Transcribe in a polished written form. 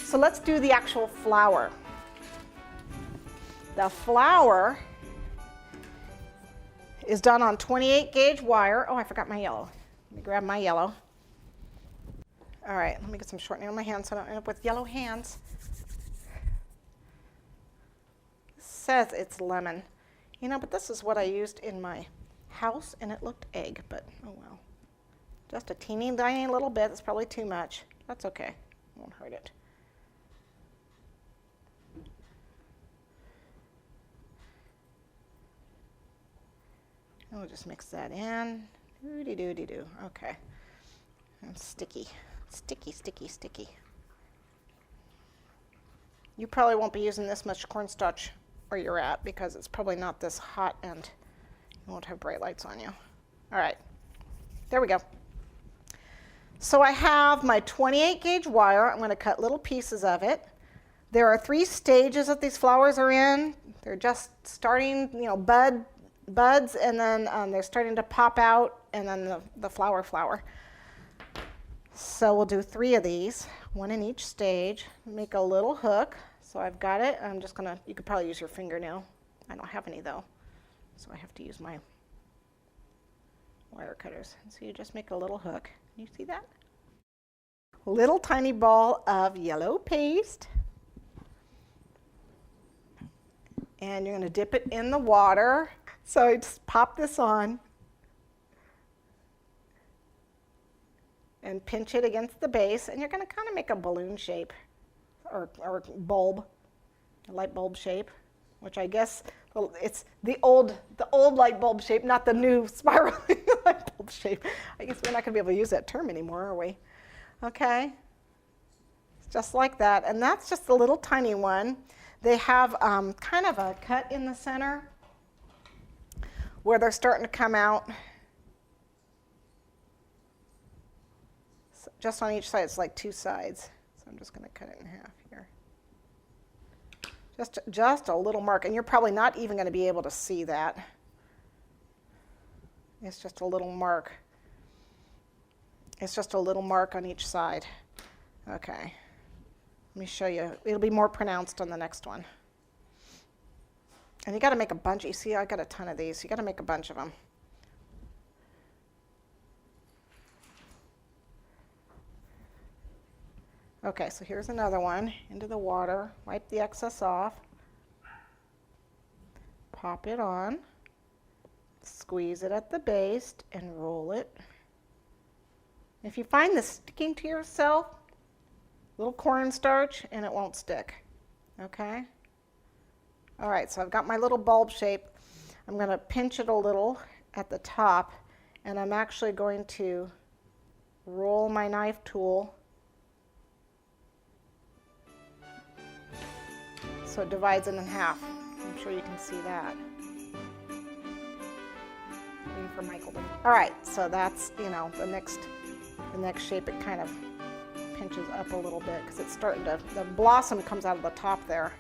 So let's do the actual flower. The flower is done on 28 gauge wire. Oh, I forgot my yellow. Let me grab my yellow. All right, let me get some shortening on my hands so I don't end up with yellow hands. It says it's lemon. You know, but this is what I used in my house, and it looked egg, but oh well. Just a teeny tiny little bit. It's probably too much. That's okay. Won't hurt it. And we'll just mix that in. Doo-dee-doo-dee-doo. Okay. And sticky. Sticky, sticky, sticky. You probably won't be using this much cornstarch where you're at because it's probably not this hot and you won't have bright lights on you. All right. There we go. So I have my 28 gauge wire. I'm going to cut little pieces of it. There are 3 stages that these flowers are in. They're just starting, you know, buds, and then they're starting to pop out, and then the flower. So we'll do 3 of these, 1 in each stage. Make a little hook. So I've got it. I'm just gonna, you could probably use your fingernail. I don't have any though, so I have to use my wire cutters. So you just make a little hook. You see that? Little tiny ball of yellow paste. And you're gonna dip it in the water. So I just pop this on and pinch it against the base, and you're going to kind of make a balloon shape or bulb, a light bulb shape, which I guess it's the old light bulb shape, not the new spiraling light bulb shape. I guess we're not going to be able to use that term anymore, are we? Okay, just like that, and that's just a little tiny one. They have kind of a cut in the center where they're starting to come out. So just on each side, it's like 2 sides. So I'm just going to cut it in half here. Just a little mark, and you're probably not even going to be able to see that. It's just a little mark. It's just a little mark on each side. Okay. Let me show you. It'll be more pronounced on the next one. And you got to make a bunch. You see, I got a ton of these. You got to make a bunch of them. Okay, so here's another one. Into the water. Wipe the excess off. Pop it on. Squeeze it at the base and roll it. If you find this sticking to yourself, little cornstarch and it won't stick. Okay? All right, so I've got my little bulb shape. I'm going to pinch it a little at the top, and I'm actually going to roll my knife tool so it divides it in half. I'm sure you can see that. Waiting for Michael to... All right, so that's, you know, the next shape. It kind of pinches up a little bit because it's starting to, the blossom comes out of the top there.